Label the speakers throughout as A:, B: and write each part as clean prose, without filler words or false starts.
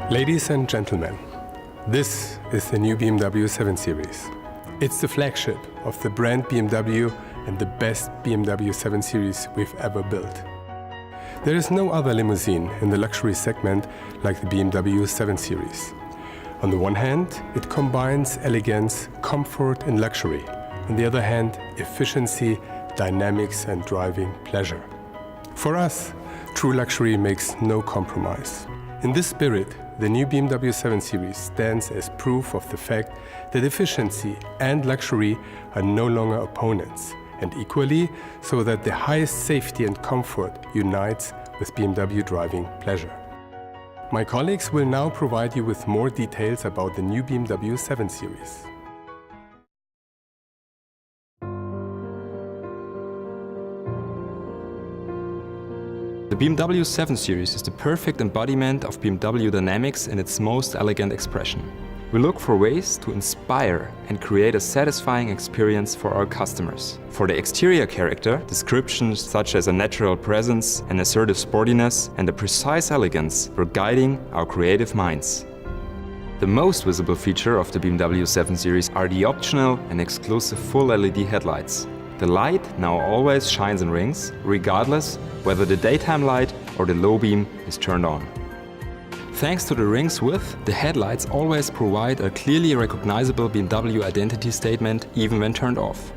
A: Ladies and gentlemen, this is the new BMW 7 Series. It's the flagship of the brand BMW and the best BMW 7 Series we've ever built. There is no other limousine in the luxury segment like the BMW 7 Series. On the one hand, it combines elegance, comfort and luxury. On the other hand, efficiency, dynamics and driving pleasure. For us, true luxury makes no compromise. In this spirit, the new BMW 7 Series stands as proof of the fact that efficiency and luxury are no longer opponents, and equally so that the highest safety and comfort unites with BMW driving pleasure. My colleagues will now provide you with more details about the new BMW 7 Series.
B: The BMW 7 Series is the perfect embodiment of BMW dynamics in its most elegant expression. We look for ways to inspire and create a satisfying experience for our customers. For the exterior character, descriptions such as a natural presence, an assertive sportiness and a precise elegance were guiding our creative minds. The most visible feature of the BMW 7 Series are the optional and exclusive full LED headlights. The light now always shines in rings, regardless whether the daytime light or the low beam is turned on. Thanks to the ring's width, the headlights always provide a clearly recognizable BMW identity statement even when turned off.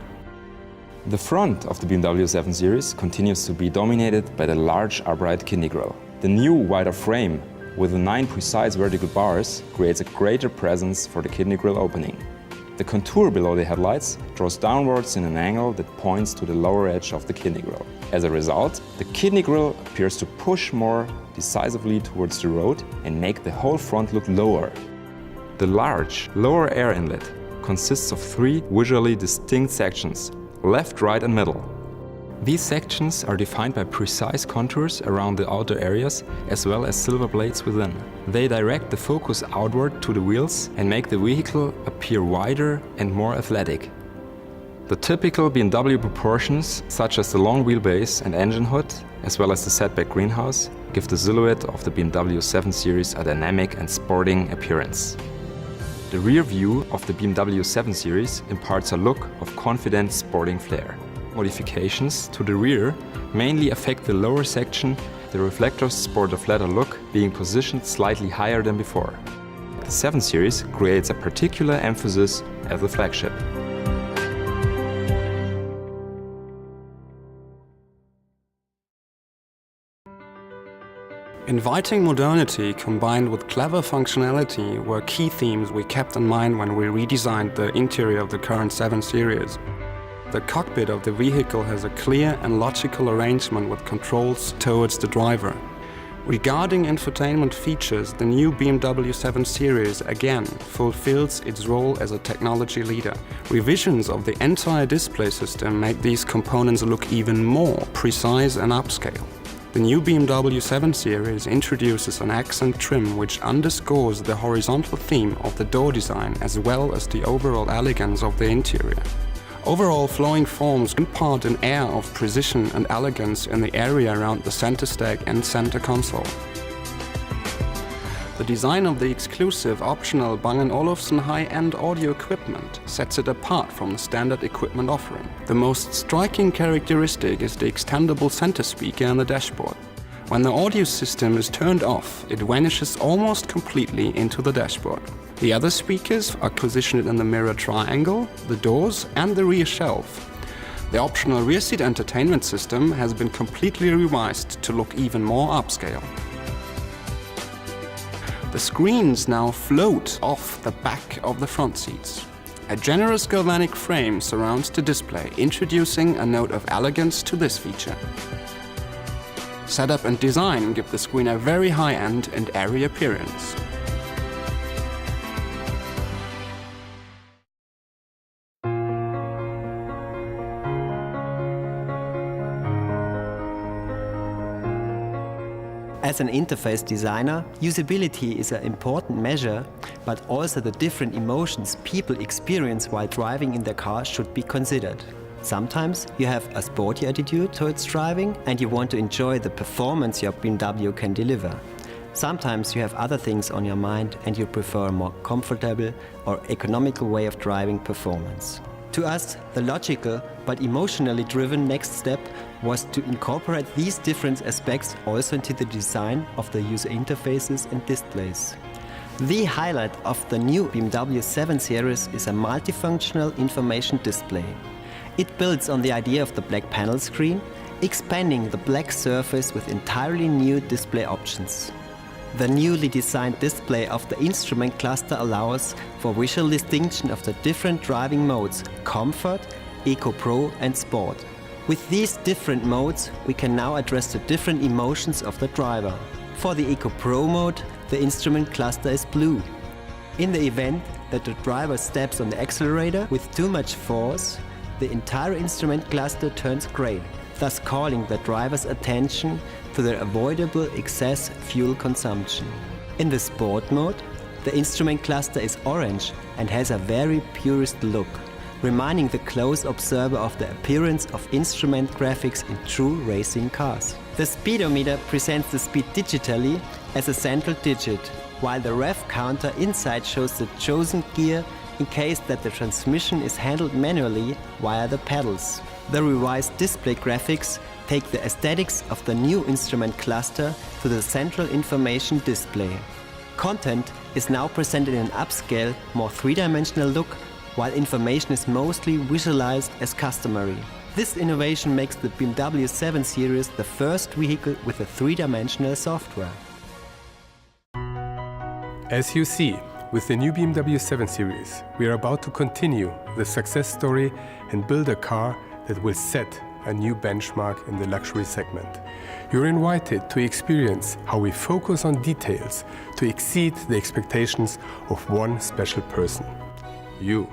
B: The front of the BMW 7 Series continues to be dominated by the large upright kidney grille. The new wider frame with the 9 precise vertical bars creates a greater presence for the kidney grille opening. The contour below the headlights draws downwards in an angle that points to the lower edge of the kidney grille. As a result, the kidney grille appears to push more decisively towards the road and make the whole front look lower. The large lower air inlet consists of 3 visually distinct sections, left, right and middle. These sections are defined by precise contours around the outer areas as well as silver blades within. They direct the focus outward to the wheels and make the vehicle appear wider and more athletic. The typical BMW proportions, such as the long wheelbase and engine hood, as well as the setback greenhouse, give the silhouette of the BMW 7 Series a dynamic and sporting appearance. The rear view of the BMW 7 Series imparts a look of confident sporting flair. Modifications to the rear mainly affect the lower section. The reflectors sport a flatter look, being positioned slightly higher than before. The 7 Series creates a particular emphasis as the flagship.
C: Inviting modernity combined with clever functionality were key themes we kept in mind when we redesigned the interior of the current 7 Series. The cockpit of the vehicle has a clear and logical arrangement with controls towards the driver. Regarding infotainment features, the new BMW 7 Series again fulfills its role as a technology leader. Revisions of the entire display system make these components look even more precise and upscale. The new BMW 7 Series introduces an accent trim which underscores the horizontal theme of the door design as well as the overall elegance of the interior. Overall, flowing forms impart an air of precision and elegance in the area around the center stack and center console. The design of the exclusive optional Bang & Olufsen high-end audio equipment sets it apart from the standard equipment offering. The most striking characteristic is the extendable center speaker on the dashboard. When the audio system is turned off, it vanishes almost completely into the dashboard. The other speakers are positioned in the mirror triangle, the doors and the rear shelf. The optional rear seat entertainment system has been completely revised to look even more upscale. The screens now float off the back of the front seats. A generous galvanic frame surrounds the display, introducing a note of elegance to this feature. Setup and design give the screen a very high-end and airy appearance.
D: As an interface designer, usability is an important measure, but also the different emotions people experience while driving in their car should be considered. Sometimes you have a sporty attitude towards driving and you want to enjoy the performance your BMW can deliver. Sometimes you have other things on your mind and you prefer a more comfortable or economical way of driving performance. To us, the logical but emotionally driven next step was to incorporate these different aspects also into the design of the user interfaces and displays. The highlight of the new BMW 7 Series is a multifunctional information display. It builds on the idea of the black panel screen, expanding the black surface with entirely new display options. The newly designed display of the instrument cluster allows for visual distinction of the different driving modes: Comfort, Eco Pro and Sport. With these different modes, we can now address the different emotions of the driver. For the Eco Pro mode, the instrument cluster is blue. In the event that the driver steps on the accelerator with too much force, the entire instrument cluster turns grey, thus calling the driver's attention to their avoidable excess fuel consumption. In the Sport mode, the instrument cluster is orange and has a very purist look, reminding the close observer of the appearance of instrument graphics in true racing cars. The speedometer presents the speed digitally as a central digit, while the rev counter inside shows the chosen gear in case that the transmission is handled manually via the pedals. The revised display graphics take the aesthetics of the new instrument cluster to the central information display. Content is now presented in an upscale, more three-dimensional look, while information is mostly visualized as customary. This innovation makes the BMW 7 Series the first vehicle with a three-dimensional software.
A: As you see, with the new BMW 7 Series, we are about to continue the success story and build a car that will set a new benchmark in the luxury segment. You're invited to experience how we focus on details to exceed the expectations of one special person: you.